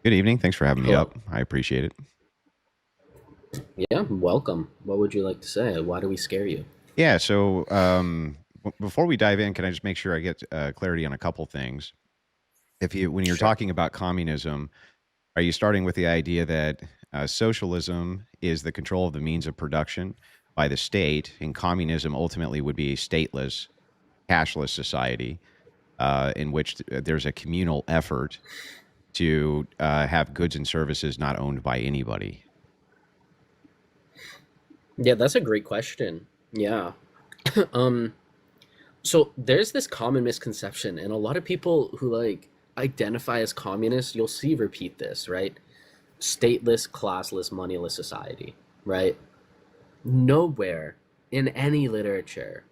Good evening. Thanks for having me Hello. up. I appreciate it. Yeah, welcome. What would you like to say? Why do we scare you? Yeah. Before we dive in, can I just make sure I get clarity on a couple things? When you're Sure. talking about communism, are you starting with the idea that socialism is the control of the means of production by the state, and communism ultimately would be a stateless, cashless society in which there's a communal effort to have goods and services not owned by anybody? Yeah, that's a great question. Yeah. Um, so there's this common misconception, and a lot of people who identify as communists, you'll see repeat this, right? Stateless, classless, moneyless society, right? Nowhere in any literature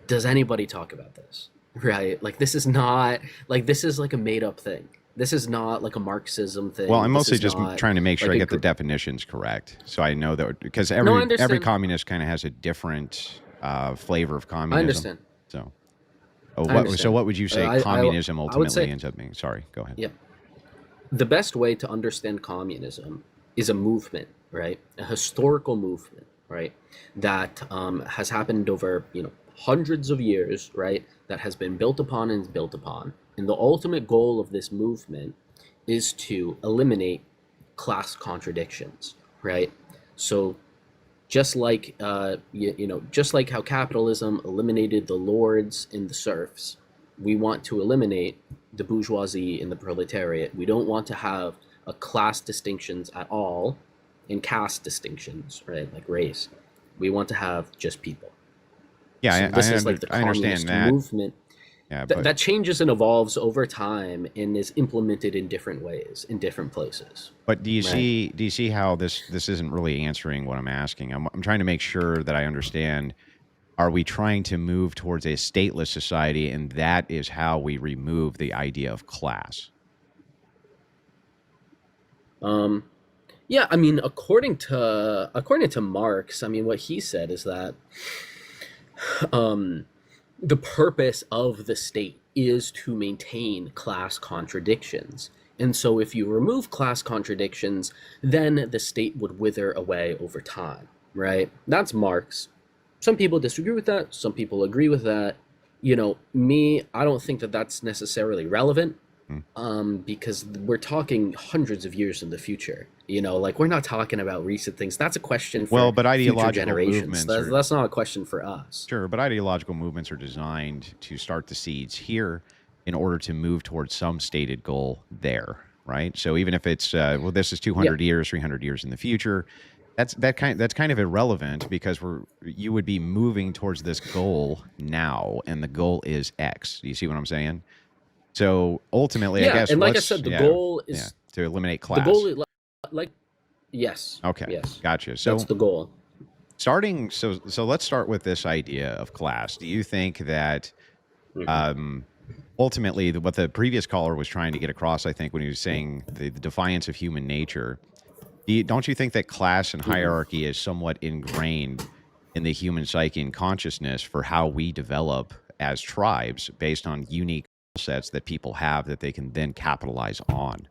does anybody talk about this, right? Like this is not this is like a made up thing. This is not like a Marxism Well, thing. I'm This mostly is just not trying to make sure like I a get the definitions correct, so I know that because no, I every understand. communist kind of has a different flavor of I communism. understand. So, I understand. what would you say communism I would ultimately say, ends up being? Sorry, go ahead. yeah, the best way to understand communism is a movement, right? A historical movement, right? That has happened over hundreds of years, right? That has been built upon and built upon, and the ultimate goal of this movement is to eliminate class contradictions, right? So just like how capitalism eliminated the lords and the serfs, we want to eliminate the bourgeoisie and the proletariat. We don't want to have a class distinctions at all, and caste distinctions, right, like race. We want to have just people. So Yeah, this is like the I understand communist that. movement Yeah, that changes and evolves over time and is implemented in different ways in different places, but right? do you see how this isn't really answering what I'm asking? I'm trying to make sure that I understand. Are we trying to move towards a stateless society, and that is how we remove the idea of class? um Yeah, I mean, according to Marx, I mean, what he said is that um, the purpose of the state is to maintain class contradictions, and so if you remove class contradictions, then the state would wither away over time. Right? That's Marx. Some people disagree with that. Some people agree with that. Me, I don't think that that's necessarily relevant Hmm. because we're talking hundreds of years in the future. Like we're not talking about recent things. That's a question Well, for but future ideological generations. movements That's, are that's not a question for us. Sure, but ideological movements are designed to start the seeds here in order to move towards some stated goal there, right? So even if it's this is Yeah, 200 years, 300 years in the future, that's kind of irrelevant because you would be moving towards this goal now, and the goal is X. Do you see what I'm saying? So ultimately, I yeah, guess and like I said, the goal yeah, is to eliminate the goal class. is like yes, Okay, yes, gotcha. that's So the goal. let's start with this idea of class. Do you think that Mhm. um, ultimately what the previous caller was trying to get across, I think, when he was saying the defiance of human nature, don't you think that class and Mhm. hierarchy is somewhat ingrained in the human psyche and consciousness for how we develop as tribes based on unique skill sets that people have that they can then capitalize on?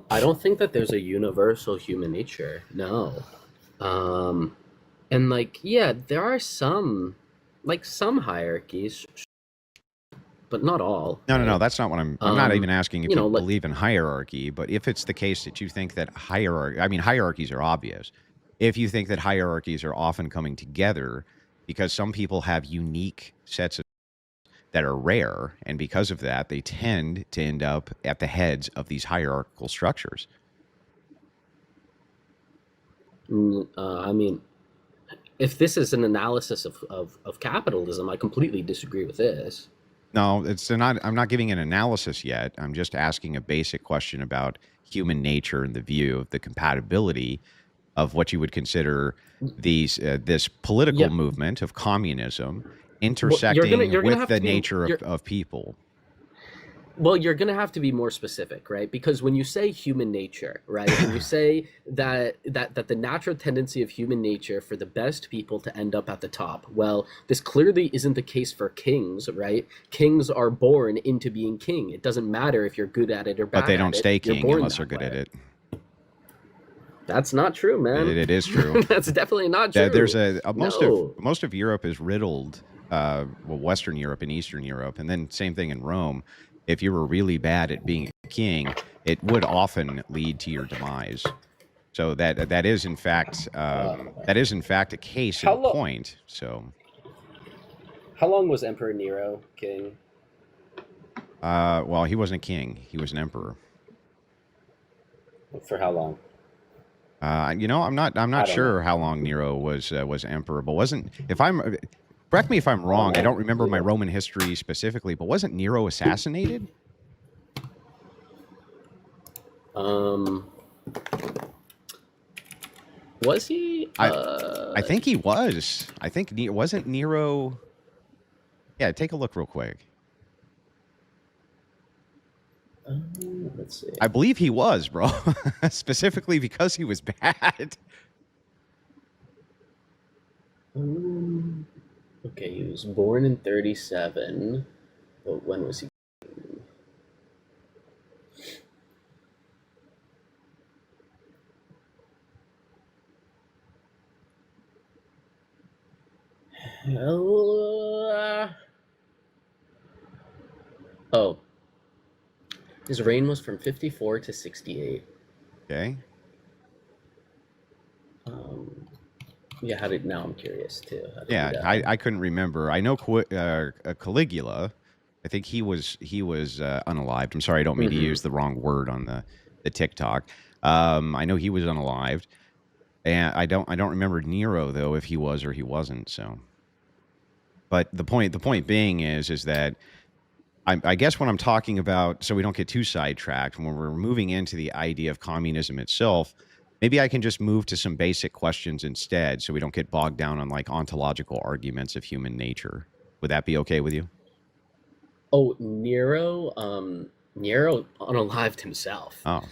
I don't think that there's a universal human nature. No. Um, and yeah, there are some hierarchies, but not all, No, no, no. right? That's not what I'm not even Um, asking if you you know, like believe in hierarchy, but if it's the case that you think that I mean, hierarchies are obvious. If you think that hierarchies are often coming together because some people have unique sets of that are rare, and because of that, they tend to end up at the heads of these hierarchical structures. I mean, if this is an analysis of capitalism, I completely disagree with this. No, I'm not giving an analysis yet. I'm just asking a basic question about human nature and the view of the compatibility of what you would consider this political Yeah, movement of communism well, intersecting you're gonna with have the to be nature you're of people. Well, you're going to have to be more specific, right? Because when you say human nature, right, and you say that the natural tendency of human nature for the best people to end up at the top, well, this clearly isn't the case for kings, right? Kings are born into being king. It doesn't matter if you're good at it or But bad they at don't it. stay You're king born unless they're that good at way. it. That's not true, man. It is true. That's definitely not There's true. most of No. most of Europe is riddled, well, Western Europe and Eastern Europe, and then same thing in Rome. If you were really bad at being a king, it would often lead to your demise. So that is in fact a case How in long? point. So, How long was Emperor Nero king? well, he wasn't a king; he was an emperor. For how long? I'm I not don't know. sure how long Nero was emperor, but wasn't if I'm correct me if I'm Oh wrong. I don't man, remember my yeah. Roman history specifically, but wasn't Nero assassinated? Um, was he? I I think he was. I think wasn't Nero. Yeah, take a look real quick. Let's see. I believe he was, bro. Specifically because he was bad. Um, okay, he was born in 37, but when was he? Uh, oh, his reign was from 54 to 68. Okay. Um, yeah, how did now I'm curious too. How did he Yeah, die? I couldn't remember. I know Caligula. I think he was unalived. I'm sorry, I don't mean to Mm-hmm. use the wrong word on the TikTok. I know he was unalived, and I don't remember Nero though if he was or he wasn't. So, but the point being is that I guess when I'm talking about, so we don't get too sidetracked, when we're moving into the idea of communism itself, maybe I can just move to some basic questions instead so we don't get bogged down on like ontological arguments of human nature. Would that be okay with you? Oh, Nero. Nero unalived himself. Oh,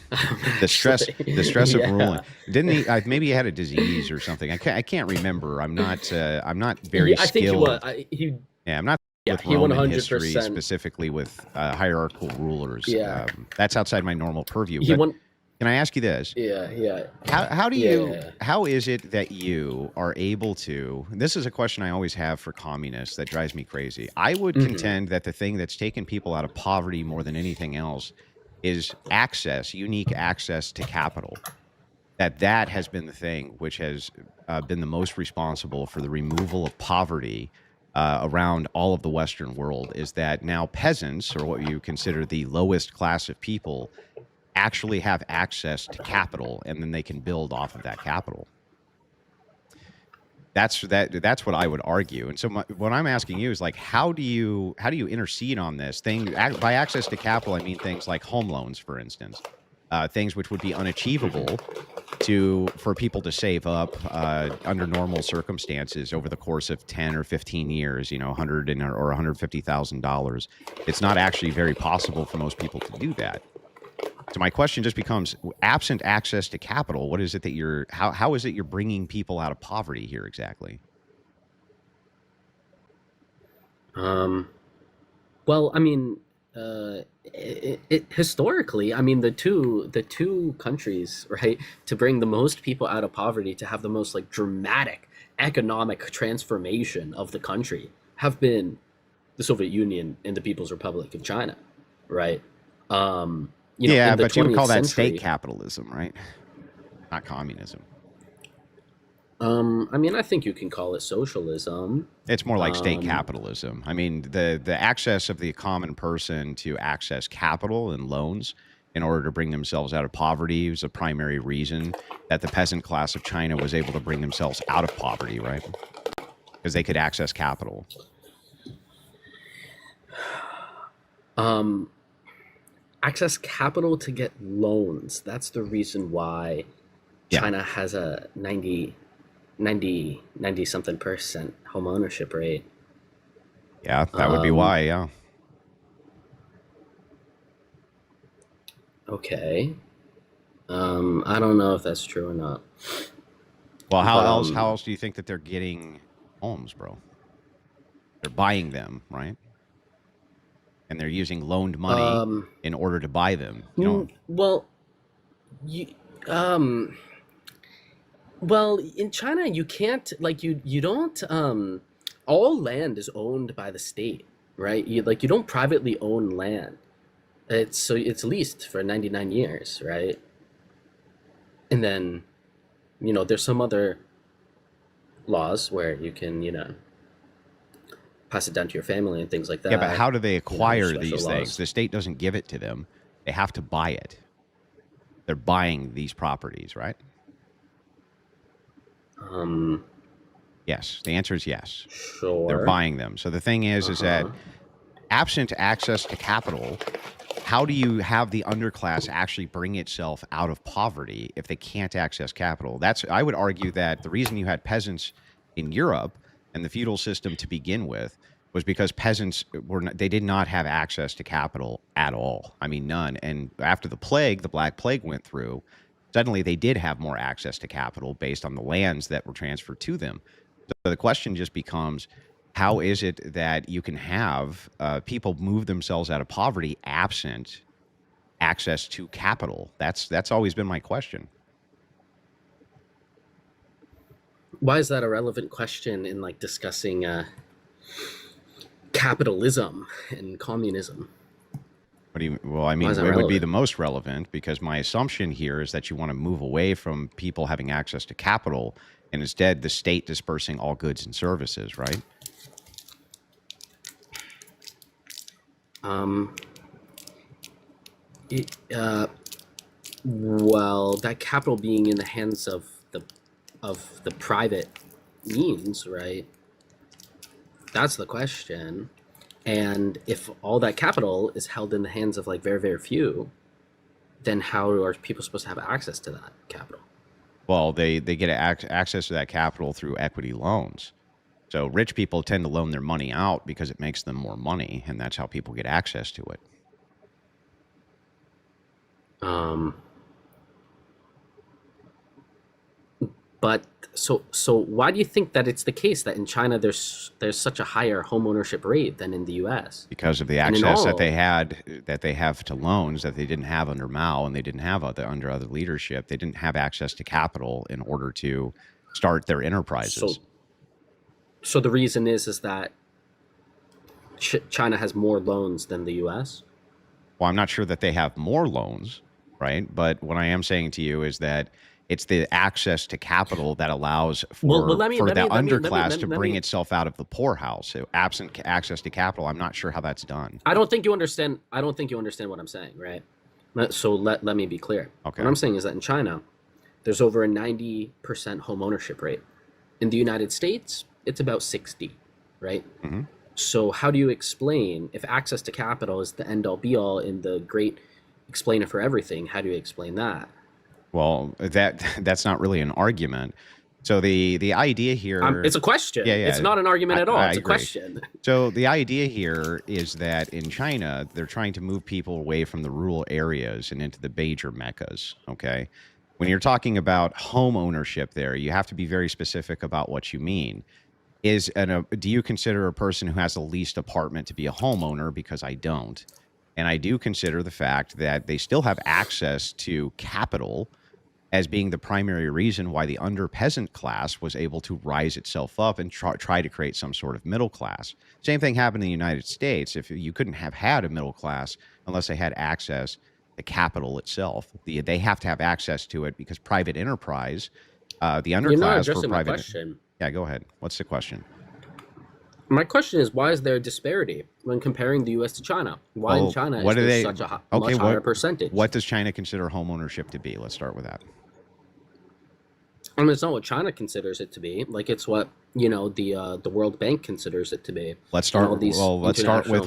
Actually, the stress of ruling. yeah. Didn't he? Maybe he had a disease or something. I can't remember. I'm not very I think he was. skilled. Yeah, I'm not Yeah, with he Roman 100%. history, specifically with hierarchical rulers. Yeah, That's outside my normal purview. he But won. can I ask you this? Yeah, yeah, How yeah. how is it that you are able to, and this is a question I always have for communists that drives me crazy. I would Hmm. contend that the thing that's taken people out of poverty more than anything else is access, unique access to capital. That has been the thing which has been the most responsible for the removal of poverty around all of the Western world. Is that now peasants, or what you consider the lowest class of people, actually have access to capital, and then they can build off of that capital. That's what I would argue. And so what I'm asking you is like, how do you intercede on this thing? By access to capital, I mean things like home loans, for instance, things which would be unachievable to for people to save up under normal circumstances over the course of 10 or 15 years, 100 or $150,000. It's not actually very possible for most people to do that. So my question just becomes, absent access to capital, what is it that how is it you're bringing people out of poverty here exactly? Um. Well, I mean, historically, I mean, the two countries, right, to bring the most people out of poverty, to have the most like dramatic economic transformation of the country, have been the Soviet Union and the People's Republic of China, right? Yeah, In the but you would 20th call that state century. capitalism, right? Not communism. I mean, I think you can call it socialism. It's more like state Um, capitalism. I mean, the access of the common person to access capital and loans in order to bring themselves out of poverty was a primary reason that the peasant class of China was able to bring themselves out of poverty, right? Because they could access capital. um, Access capital to get loans. That's the reason why Yeah, China has a 90 something percent home ownership rate. yeah, that would be Um, why. Yeah, Okay. I don't know if that's true or not, Well, but how else do you think that they're getting homes, bro? They're buying them, right? And they're using loaned money um, in order to buy them. You don't. well, you um, well, in China, you can't like you don't all land is owned by the state, right? You don't privately own land. It's leased for 99 years, right? And then, there's some other laws where you can, pass it down to your family and things like Yeah, but that. how do they There's acquire special these things? laws. The state doesn't give it to them. They have to buy it. They're buying these properties, right? Um, Yes. The answer is yes. They're sure. buying them. So the thing is that Uh-huh. absent access to capital, how do you have the underclass actually bring itself out of poverty if they can't access capital? I would argue that the reason you had peasants in Europe and the feudal system to begin with was because peasants they did not have access to capital at all. I mean, none. And after the plague, the Black Plague went through, suddenly they did have more access to capital based on the lands that were transferred to them. So the question just becomes, how is it that you can have people move themselves out of poverty absent access to capital? That's always been my question. Why is that a relevant question in like discussing capitalism and communism? What do you? Well, I Why is mean, that it would be the relevant? most relevant because my assumption here is that you want to move away from people having access to capital and instead the state dispersing all goods and services, right? Um, it, well, that capital being in the hands of the private means, right? That's the question. And if all that capital is held in the hands of like very, very few, then how are people supposed to have access to that capital? Well, they get access to that capital through equity loans. So rich people tend to loan their money out because it makes them more money, and that's how people get access to it. Um, but so why do you think that it's the case that in China there's such a higher home ownership rate than in the U.S. Because of the and in access that all? they have to loans that they didn't have under Mao and they didn't have under other leadership. They didn't have access to capital in order to start their enterprises. So so the reason is that China has more loans than the U.S. Well, I'm not sure that they have more loans, right? But what I am saying to you is that it's the access to capital that allows Well, for let me for let the me let me let me underclass let me, to let bring me itself out of the poorhouse. So absent access to capital, I'm not sure how that's done. I don't think you understand. I don't think you understand what I'm saying, right? So let me be clear. What Okay. I'm saying is that in China, there's over a 90% home ownership rate. In the United States, it's about 60, right? Hmm. So how do you explain if access to capital is the end all be all in the great explainer for everything? How do you explain that? Well, that's not really an argument. So the idea It's here, a yeah, question. It's yeah, not an argument at all. I It's a agree. question. So the idea here is that in China, they're trying to move people away from the rural areas and into the major meccas. Okay. When you're talking about home ownership there, you have to be very specific about what you mean. Do you consider a person who has a leased apartment to be a homeowner? Because I don't. And I do consider the fact that they still have access to capital as being the primary reason why the under peasant class was able to rise itself up and try to create some sort of middle class. Same thing happened in the United States. If you couldn't have had a middle class unless they had access to capital itself, they have to have access to it because private enterprise, the You're not underclass for addressing my private. question. Yeah, go ahead. What's the question? My question is, why is there a disparity when comparing the U.S. to China? Why in Well, China what is do there they? such a Okay, much higher percentage? what does China consider home ownership to be? Let's start with that. I mean, it's not what China considers it to be. Like it's what the World Bank considers it to be, Let's and start. all these Let's start international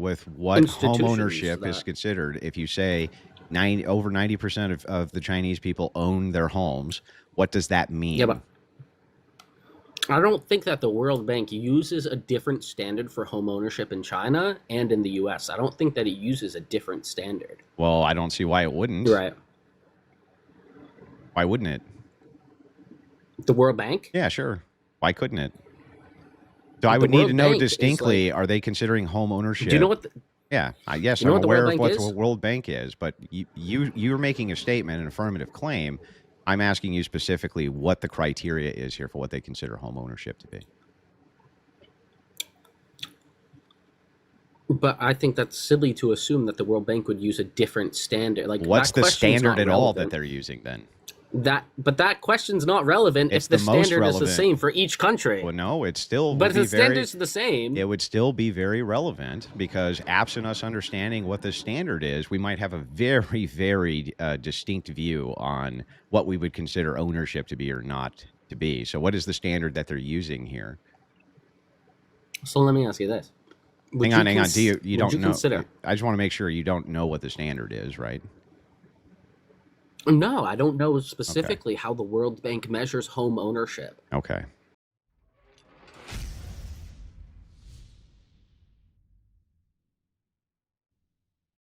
with what home institutions ownership is that. considered. If you say 90% of the Chinese people own their homes, what does that Yeah, but mean? I don't think that the World Bank uses a different standard for home ownership in China and in the US. I don't think that it uses a different standard. Well, I don't see why it wouldn't. Right. Why wouldn't it? The World Bank? Yeah, sure. Why couldn't it? So I The would need to World know Bank is distinctly, like, are they considering home ownership? do you know what Yeah, yes, you know I'm what the World aware of Bank what is? the World Bank is, but you're making a statement, an affirmative claim. I'm asking you specifically what the criteria is here for what they consider home ownership to be. But I think that's silly to assume that the World Bank would use a different standard. Like What's that the question's standard not at all that relevant. they're using then? That question's not relevant It's if the the most standard is the relevant. same for each country. Well, no, it still But would if be the standard's the same, it would still be very relevant because absent us understanding what the standard is, we might have a very, very distinct view on what we would consider ownership to be or not to be. So what is the standard that they're using here? so let me ask you this: Hang on. Do you would don't you know? consider? I just want to make sure you don't know what the standard is, right? No, I don't know Okay. specifically how the World Bank measures home ownership. Okay.